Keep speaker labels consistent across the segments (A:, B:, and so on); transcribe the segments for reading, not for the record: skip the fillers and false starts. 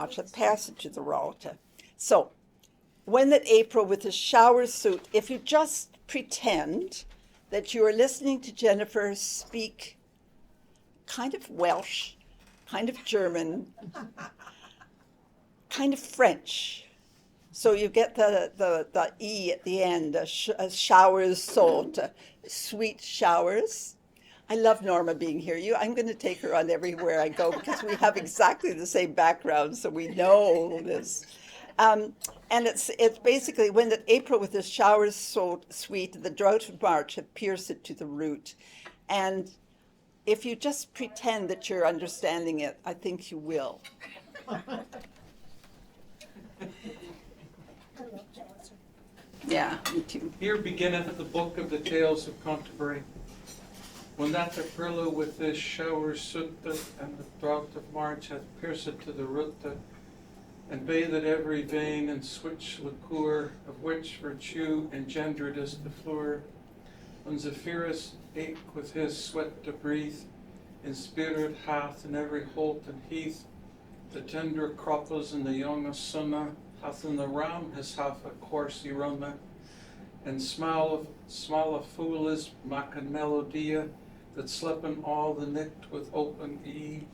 A: passage to the route. So, when that April with his shower suit, if you just pretend that you are listening to Jennifer speak kind of Welsh, kind of German, kind of French. So you get the E at the end, showers salt, sweet showers. I love Norma being here. I'm going to take her on everywhere I go because we have exactly the same background, so we know this. And it's basically when that April with the showers so sweet, the drought of March had pierced it to the root. And if you just pretend that you're understanding it, I think you will. Yeah, me too.
B: Here beginneth the book of the tales of Canterbury. When that the furlough with this shower sooteth, and the drought of March hath pierced to the root, and bathed every vein in switch liqueur, of which virtue engendered is the floor. When Zephyrus eke with his sweat to breathe, in spirit hath in every holt and heath, the tender croppers and the young sunna, hath in the ram his half a course runna, and smile of foolis mac and melodia, that slepen all the night with open e,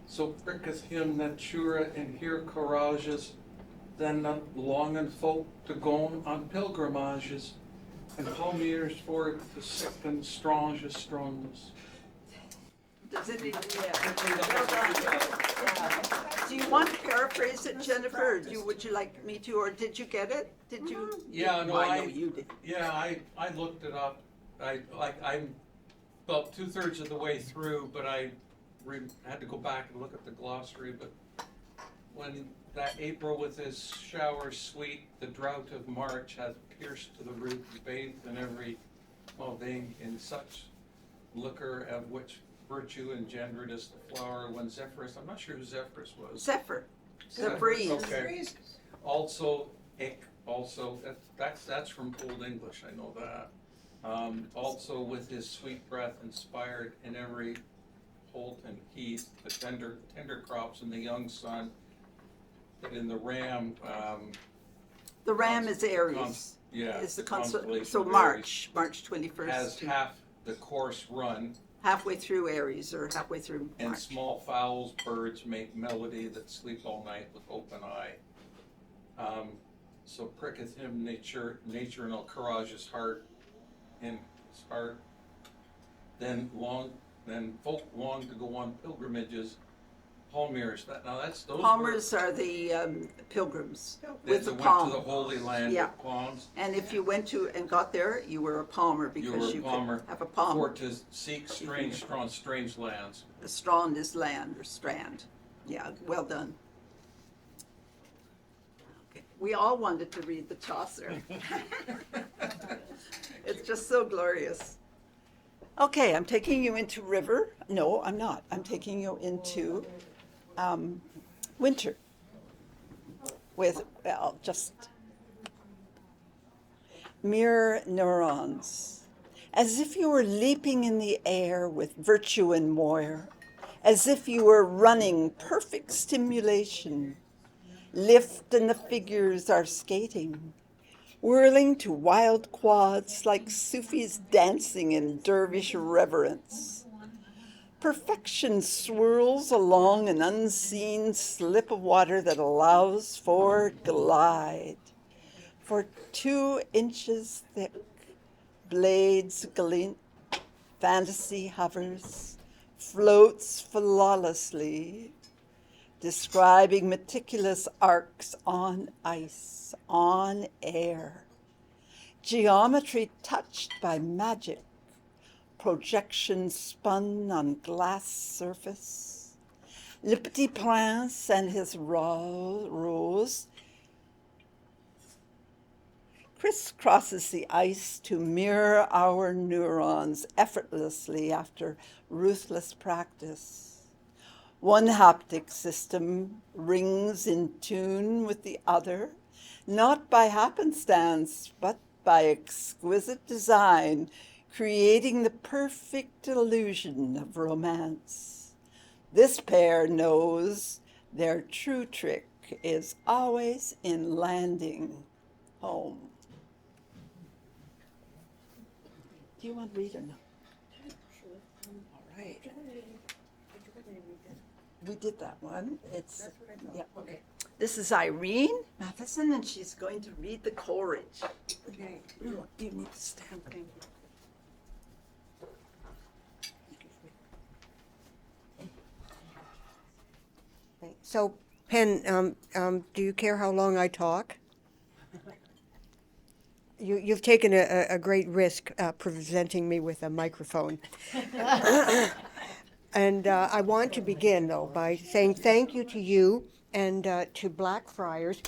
B: so pricketh him natura and here courages, then not longen folk to go on pilgrimages, and Palmiers for the sick and strongest strongness.
A: Does it even, Do you want to paraphrase it, Jennifer, or would you like me to, or did you get it? Did you?
B: Yeah, no,
A: I know you did.
B: Yeah, I looked it up. I'm about 2/3 of the way through, but I had to go back and look at the glossary. But when that April with his shower sweet, the drought of March hath pierced to the root, bathed in every vein in such liquor of which virtue engendered is the flower. When Zephyrus, I'm not sure who Zephyrus was.
A: Zephyr, the breeze.
B: Okay. Also, that's from Old English, I know that. Also with his sweet breath inspired in every holt and heath, the tender crops and the young sun, that in the ram.
A: The ram is Aries. Is the constellation. So March 21st.
B: Has half the course run.
A: Halfway through Aries or halfway through March.
B: And small fowls, birds make melody that sleep all night with open eye. So pricketh him nature and all courageous heart in his heart. Then folk long to go on pilgrimages. Palmiers.
A: Palmers are the pilgrims with the
B: went
A: palm.
B: to the Holy Land with palms.
A: And if you went to and got there, you were a palmer because you could have a palm.
B: For to seek strange lands.
A: A strand is land or strand. Yeah, well done. Okay. We all wanted to read the Chaucer. It's just so glorious. Okay, I'm taking you into river. No, I'm not. I'm taking you into winter with, just mirror neurons, as if you were leaping in the air with virtue and moire, as if you were running perfect stimulation. Lift and the figures are skating, whirling to wild quads like Sufis dancing in dervish reverence. Perfection swirls along an unseen slip of water that allows for glide. For 2 inches thick, blades glint, fantasy hovers, floats flawlessly, describing meticulous arcs on ice, on air. Geometry touched by magic, projection spun on glass surface. Le Petit Prince and his rose crisscrosses the ice to mirror our neurons effortlessly after ruthless practice. One haptic system rings in tune with the other, not by happenstance, but by exquisite design, creating the perfect illusion of romance. This pair knows their true trick is always in landing home. Do you want to read or no? All right. We did that one. It's yeah. Okay. This is Irene Matheson, and she's going to read the Coleridge. Okay. You need to stand.
C: So, Penn, do you care how long I talk? You've taken a great risk presenting me with a microphone. And I want to begin, though, by saying thank you to you and to Blackfriars.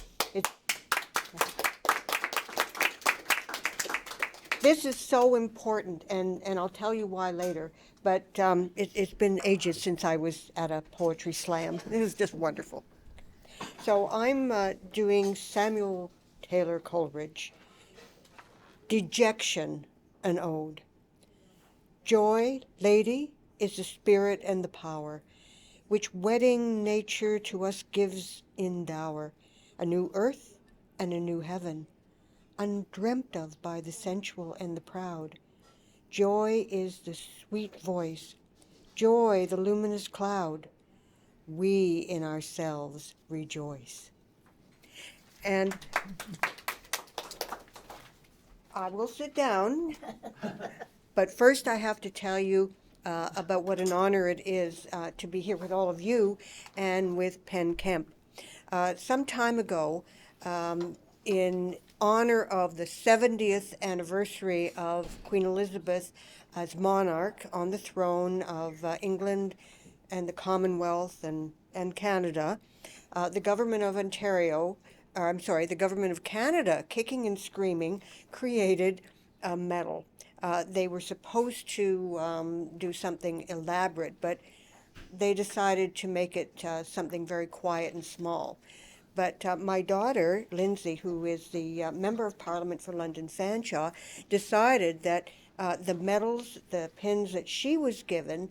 C: This is so important, and I'll tell you why later, but it's been ages since I was at a poetry slam. It was just wonderful. So I'm doing Samuel Taylor Coleridge, Dejection, an Ode. Joy, lady, is the spirit and the power, which wedding nature to us gives in dower, a new earth and a new heaven, undreamt of by the sensual and the proud. Joy is the sweet voice, joy the luminous cloud. We in ourselves rejoice. And I will sit down, but first I have to tell you about what an honor it is to be here with all of you and with Penn Kemp. Some time ago, in honor of the 70th anniversary of Queen Elizabeth as monarch on the throne of England and the Commonwealth and Canada, the government of Ontario, or I'm sorry, the government of Canada, kicking and screaming, created a medal. They were supposed to do something elaborate, but they decided to make it something very quiet and small. But my daughter, Lindsay, who is the Member of Parliament for London Fanshawe, decided that the medals, the pins that she was given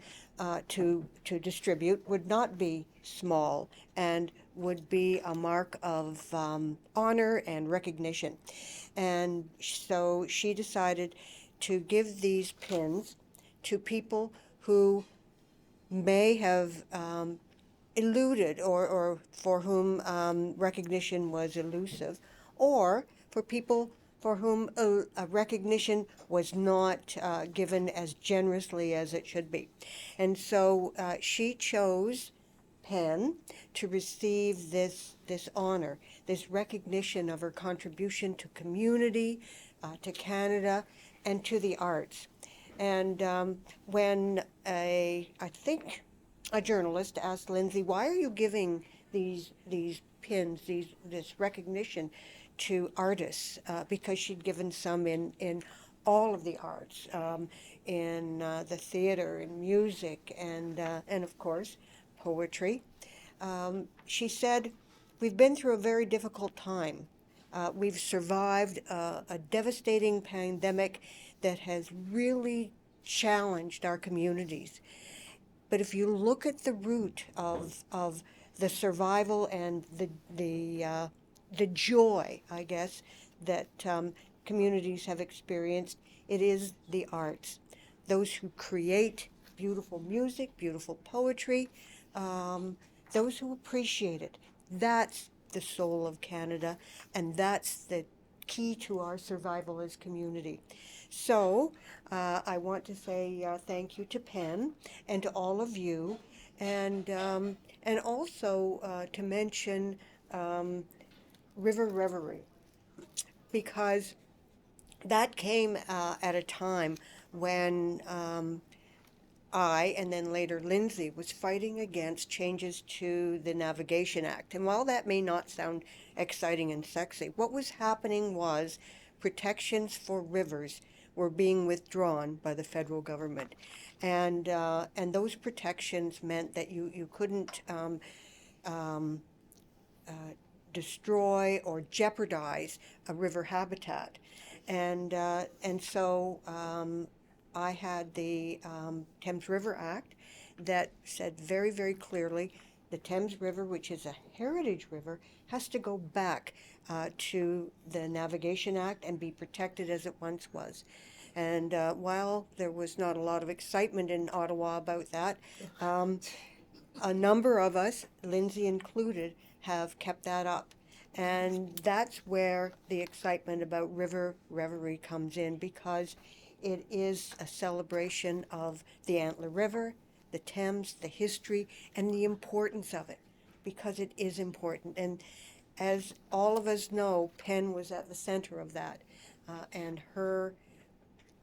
C: to distribute would not be small and would be a mark of honor and recognition. And so she decided to give these pins to people who may have eluded or for whom recognition was elusive, or for people for whom a recognition was not given as generously as it should be. And so she chose Penn to receive this honor, this recognition of her contribution to community, to Canada, and to the arts. And when I think a journalist asked Lindsay, "Why are you giving these pins, this recognition to artists?" Because she'd given some in all of the arts, in the theater, in music, and of course, poetry. She said, "We've been through a very difficult time. We've survived a devastating pandemic that has really challenged our communities. But if you look at the root of the survival and the joy, I guess, that communities have experienced, it is the arts. Those who create beautiful music, beautiful poetry, those who appreciate it. That's the soul of Canada, and that's the key to our survival as community." So I want to say thank you to Penn and to all of you, and also to mention River Reverie, because that came at a time when I, and then later Lindsay, was fighting against changes to the Navigation Act. And while that may not sound exciting and sexy, what was happening was protections for rivers were being withdrawn by the federal government. And those protections meant that you couldn't destroy or jeopardize a river habitat. And so I had the Thames River Act that said very, very clearly, The Thames River, which is a heritage river, has to go back to the Navigation Act and be protected as it once was. And while there was not a lot of excitement in Ottawa about that, a number of us, Lindsay included, have kept that up. And that's where the excitement about River Reverie comes in, because it is a celebration of the Antler River, the Thames, the history, and the importance of it, because it is important. And as all of us know, Penn was at the center of that, and her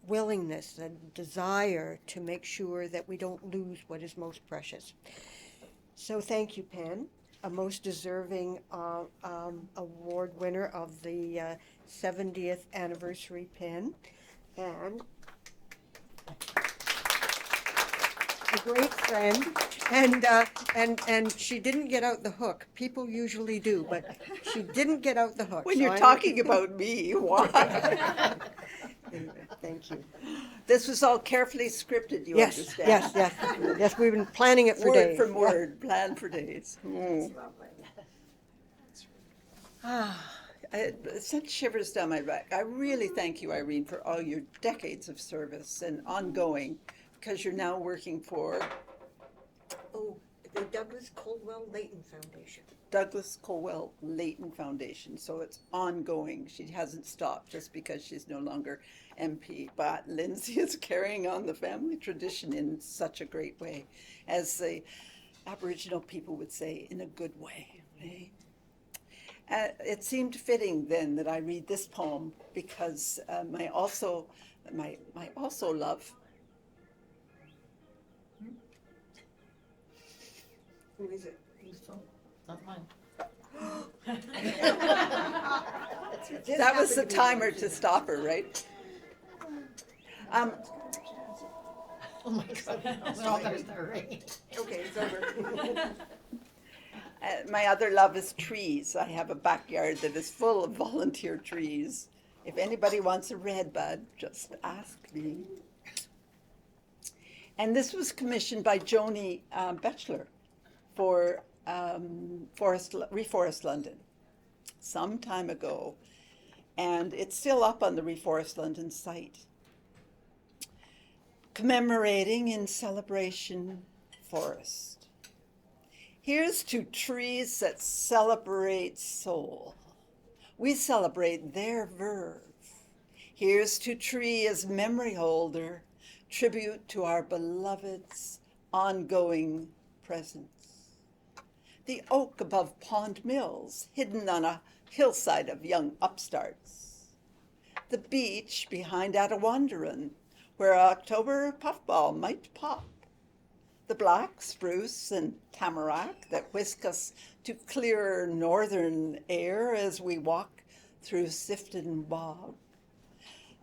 C: willingness and desire to make sure that we don't lose what is most precious. So thank you, Penn, a most deserving award winner of the 70th anniversary Penn, and a great friend. And she didn't get out the hook. People usually do, but she didn't get out the hook.
A: When
C: So
A: you're talking about me, why?
C: Anyway, thank you.
A: This was all carefully scripted, you
C: Yes,
A: understand?
C: yes. Yes, we've been planning it for
A: Word
C: days.
A: from word, planned for days. Mm. It sent shivers down my back. I really thank you, Irene, for all your decades of service and ongoing, because you're now working for
C: Oh, the Douglas Coldwell Leighton Foundation.
A: Douglas Colwell Leighton Foundation. So it's ongoing. She hasn't stopped just because she's no longer MP. But Lindsay is carrying on the family tradition in such a great way, as the Aboriginal people would say, in a good way. Eh? It seemed fitting then that I read this poem, because my also love.
C: Who is it?
D: Not mine.
A: That was the timer to stop her, right?
D: Oh my God. We're all gonna start ringing.
C: Okay, it's over.
A: My other love is trees. I have a backyard that is full of volunteer trees. If anybody wants a red bud, just ask me. And this was commissioned by Joni Betchler for Reforest London some time ago. And it's still up on the Reforest London site. Commemorating in celebration forest. Here's to trees that celebrate soul. We celebrate their verve. Here's to tree as memory holder, tribute to our beloved's ongoing presence. The oak above Pond Mills, hidden on a hillside of young upstarts. The beach behind Attawandaron, where October puffball might pop. The black spruce and tamarack that whisk us to clearer northern air as we walk through Sifton bog.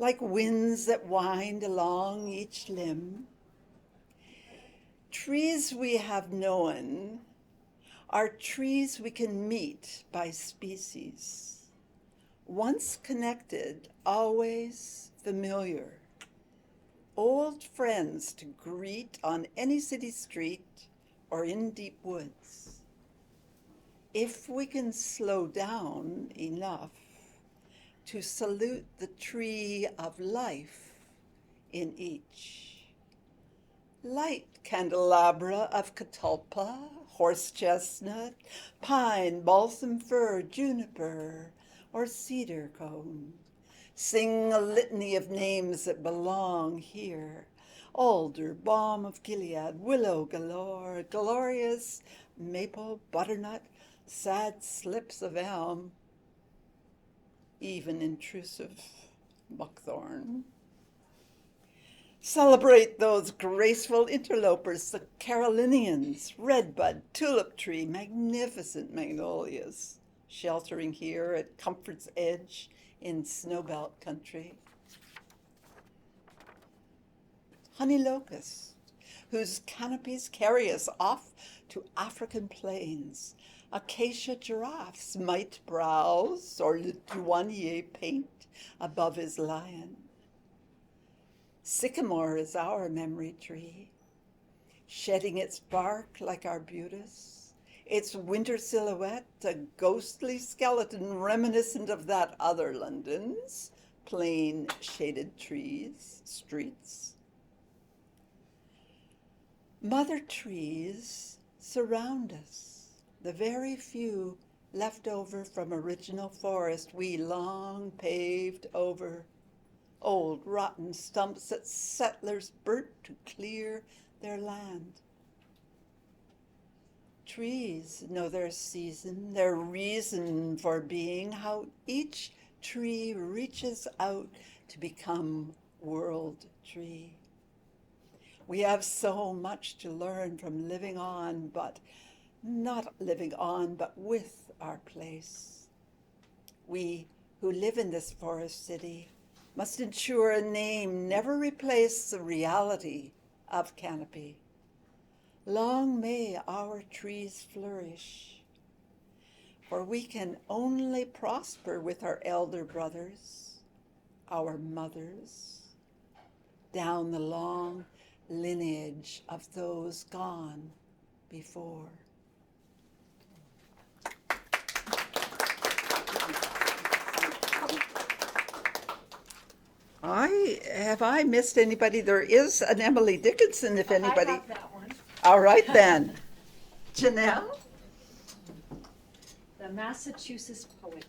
A: Like winds that wind along each limb. Trees we have known are trees we can meet by species. Once connected, always familiar. Old friends to greet on any city street or in deep woods. If we can slow down enough to salute the tree of life in each. Light candelabra of catalpa, horse chestnut, pine, balsam fir, juniper, or cedar cone. Sing a litany of names that belong here. Alder, balm of Gilead, willow galore, glorious, maple, butternut, sad slips of elm, even intrusive buckthorn. Celebrate those graceful interlopers, the Carolinians, redbud, tulip tree, magnificent magnolias, sheltering here at comfort's edge in snowbelt country. Honey locust, whose canopies carry us off to African plains. Acacia giraffes might browse, or Le Douanier paint above his lion. Sycamore is our memory tree, shedding its bark like arbutus, its winter silhouette a ghostly skeleton reminiscent of that other London's plain shaded trees, streets. Mother trees surround us, the very few left over from original forest we long paved over, old rotten stumps that settlers burnt to clear their land. Trees know their season, their reason for being, how each tree reaches out to become world tree. We have so much to learn from living on, but not living on, but with our place. We who live in this forest city must ensure a name never replace the reality of canopy. Long may our trees flourish, for we can only prosper with our elder brothers, our mothers, down the long lineage of those gone before. Have I missed anybody? There is an Emily Dickinson, if anybody.
D: I have that one.
A: All right then. Janelle?
E: The Massachusetts poet,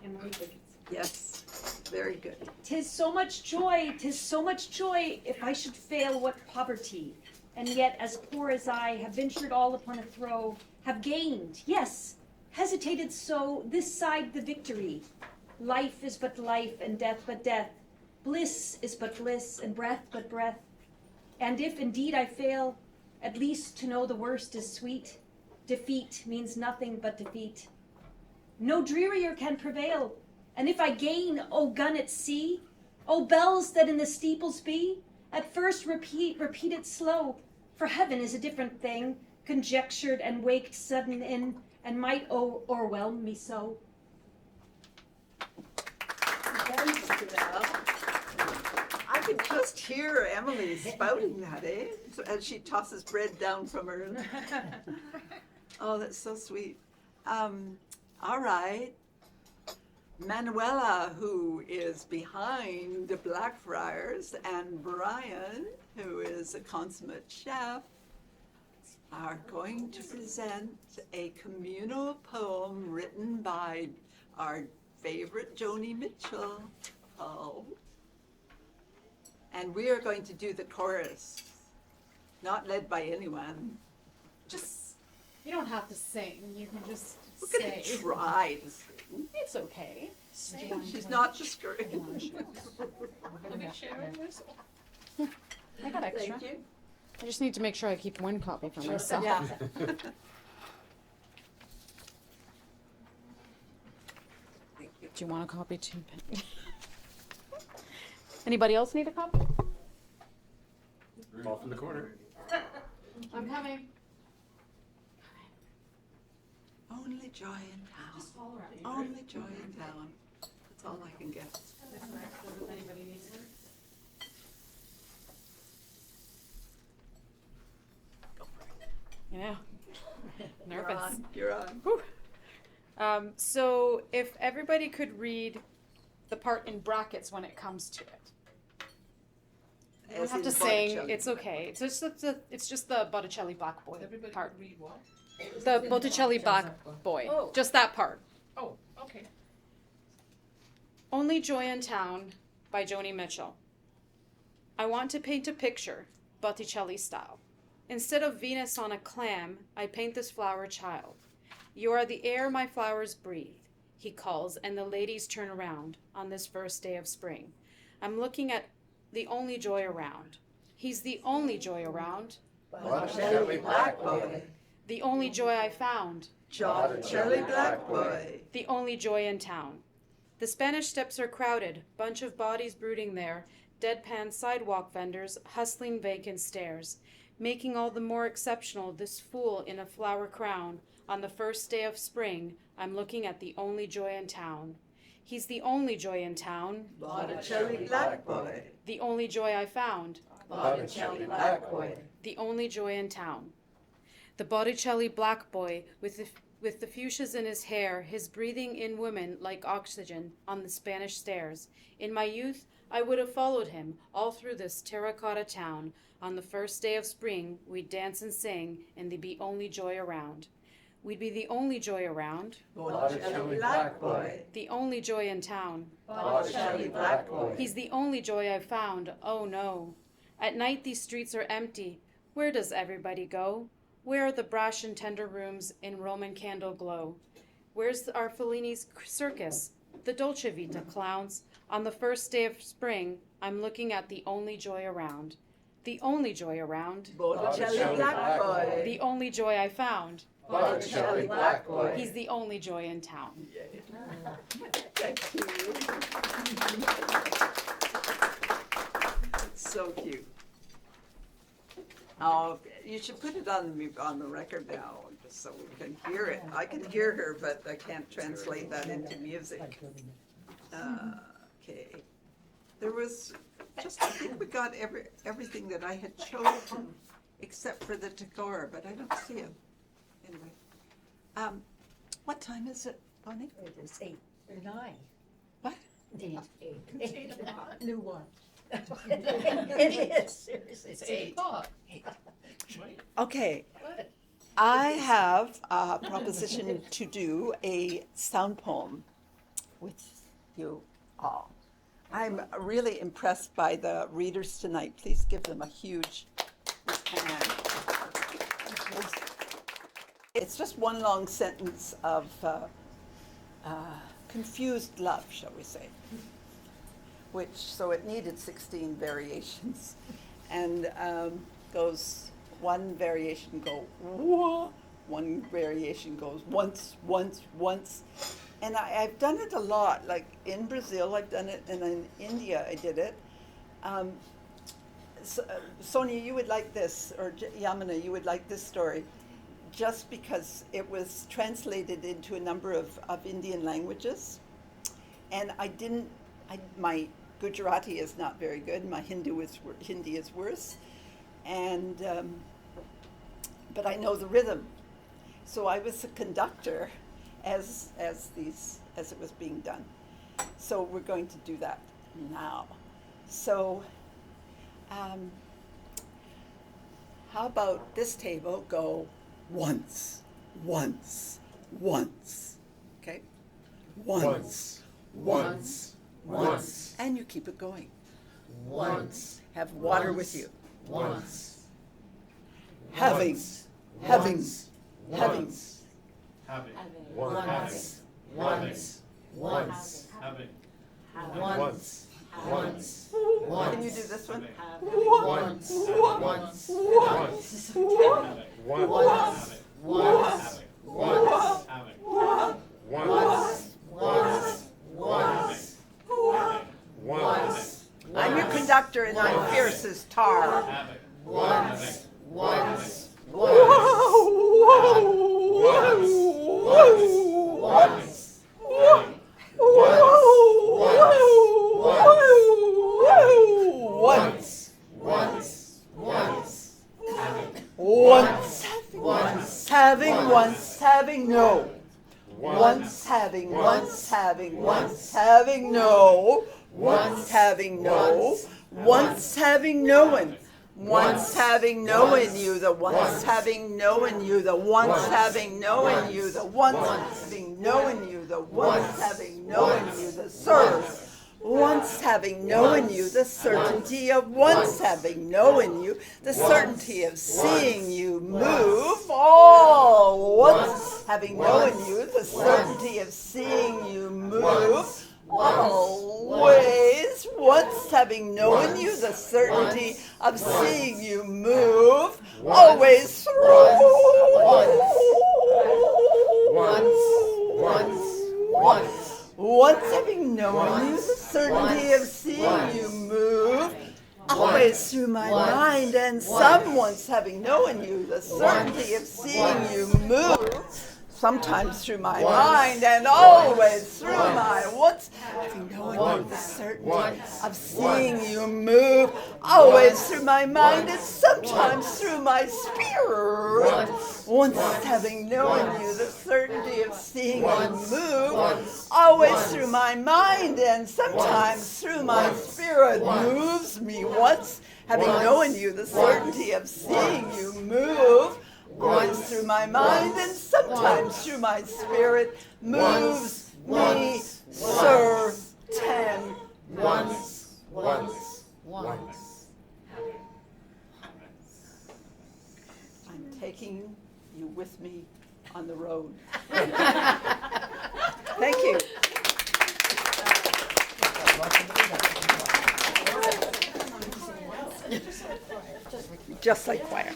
E: Emily Dickinson.
A: Yes, very good.
E: 'Tis so much joy, 'tis so much joy, if I should fail what poverty, and yet as poor as I, have ventured all upon a throw, have gained, yes, hesitated so, this side the victory. Life is but life, and death but death. Bliss is but bliss, and breath but breath. And if indeed I fail, at least to know the worst is sweet. Defeat means nothing but defeat. No drearier can prevail. And if I gain, O gun at sea, O bells that in the steeples be, at first repeat it slow. For heaven is a different thing, conjectured and waked sudden in, and might o'erwhelm me so.
A: Thanks, Janelle. I can just hear Emily spouting that, eh? As she tosses bread down from her. Oh, that's so sweet. All right. Manuela, who is behind the Blackfriars, and Brian, who is a consummate chef, are going to present a communal poem written by our favorite Joni Mitchell. And we are going to do the chorus, not led by anyone.
D: Just, you don't have to sing, you can just
A: We're going to
D: say.
A: try to sing.
D: It's okay.
A: She's not discouraged.
D: Let me share this. I got extra.
A: Thank you.
D: I just need to make sure I keep one copy for myself.
A: Yeah.
D: Do you want a copy too? Anybody else need a copy?
F: Off in the corner.
D: I'm coming.
A: Only joy in town.
D: Just follow around.
A: Only joy in town. That's all I can get.
D: If anybody needs it. You know, nervous.
A: You're on.
D: So if everybody could read the part in brackets when it comes to it. You don't
A: As
D: have
A: in
D: to sing,
A: Botticelli.
D: it's okay. It's just the Botticelli Black Boy
G: Everybody
D: part.
G: read what?
D: The Botticelli Black Boy.
G: Oh.
D: Just that part.
G: Oh, okay.
D: Only Joy in Town by Joni Mitchell. I want to paint a picture, Botticelli style. Instead of Venus on a clam, I paint this flower child. You are the air my flowers breathe, he calls, and the ladies turn around on this first day of spring. I'm looking at the only joy around. He's the only joy around.
A: Botticelli Black Boy.
D: The only joy I found.
A: Botticelli Black Boy.
D: The only joy in town. The Spanish Steps are crowded, bunch of bodies brooding there, deadpan sidewalk vendors hustling vacant stares, making all the more exceptional this fool in a flower crown. On the first day of spring, I'm looking at the only joy in town. He's the only joy in town,
A: Botticelli Black Boy.
D: the only joy I found,
A: Botticelli Black Boy.
D: the only joy in town. The Botticelli black boy with the fuchsias in his hair, his breathing in women like oxygen on the Spanish stairs. In my youth, I would have followed him all through this terracotta town. On the first day of spring, we'd dance and sing, and there'd be only joy around. We'd be the only joy around,
A: Botticelli black boy.
D: the only joy in town.
A: Botticelli black boy.
D: He's the only joy I've found, oh no. At night these streets are empty. Where does everybody go? Where are the brash and tender rooms in Roman candle glow? Where's our Fellini's circus? The Dolce Vita clowns? On the first day of spring, I'm looking at the only joy around. The only joy around.
A: Botticelli black boy.
D: The only joy I found.
A: Botticelli black boy.
D: He's the only joy in town.
A: Thank you. So cute. Oh, you should put it on the record now, just so we can hear it. I can hear her, but I can't translate that into music. Okay. There was just, I think we got everything that I had chosen, except for the decor, but I don't see it. Anyway, what time is it, Bonnie?
F: It is 8 or 9.
A: What?
F: 8. New one. It is, seriously. It's 8 o'clock.
A: Okay. I have a proposition to do a sound poem with you all. I'm really impressed by the readers tonight. Please give them a huge hand. It's just one long sentence of confused love, shall we say, so it needed 16 variations. And goes, one variation go, whoa, one variation goes once, once, once. And I've done it a lot, like in Brazil I've done it, and in India I did it. Sonia, you would like this, or Yamuna, you would like this story, just because it was translated into a number of Indian languages. And my Gujarati is not very good, my Hindi is worse. And, but I know the rhythm. So I was a conductor as it was being done. So we're going to do that now. So how about this table go once, once, once, okay? Once, once, once. And you keep it going. Once. Have water with you.
G: Once.
A: Having, having, having.
G: Having.
F: Once.
G: Once. Once. Having.
F: Once.
G: Once.
A: Can you do this one?
G: Once. Once. Once. Once. Once. Once. Having. Once. Once. Once. Once.
A: I'm your conductor and I'm fierce as tar.
G: Having.
F: Once. Once.
A: Having no. Once having, once having, once having no. Once having no. Once having known. Once having known you, the once having known you, the once having known you, the once having known you, the once having known you, the service. Once having known you, the certainty of once having known you, the certainty of seeing you move. Oh, once having known you, the certainty of seeing you move. Always, once having known you, the certainty of seeing you move. Always through. Once having known you, the certainty of seeing you move. Always through my mind, and some once having known you, the certainty of seeing you move. sometimes through my mind and always through my once, having known you the certainty of seeing you move, always through my mind and sometimes through my spirit. Once having known you the certainty of seeing you move, always through my mind and sometimes through my spirit moves me. Once having known you the certainty of seeing you move, always through my mind and sometimes through my spirit moves me, sir. 10.
G: Once.
A: I'm taking you with me on the road. Thank you. Just like choir,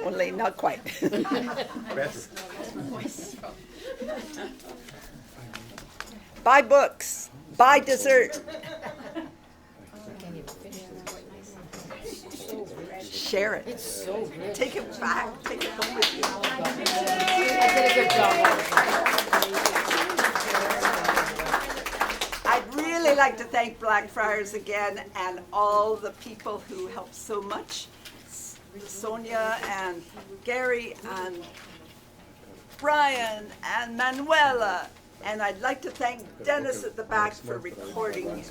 A: only not quite. Buy books, buy dessert. Share it. It's so good. Take it back, take it home with you.
F: I did a good job.
A: I'd really like to thank Blackfriars again and all the people who helped so much. Sonia and Gary and Brian and Manuela. And I'd like to thank Dennis at the back for recording.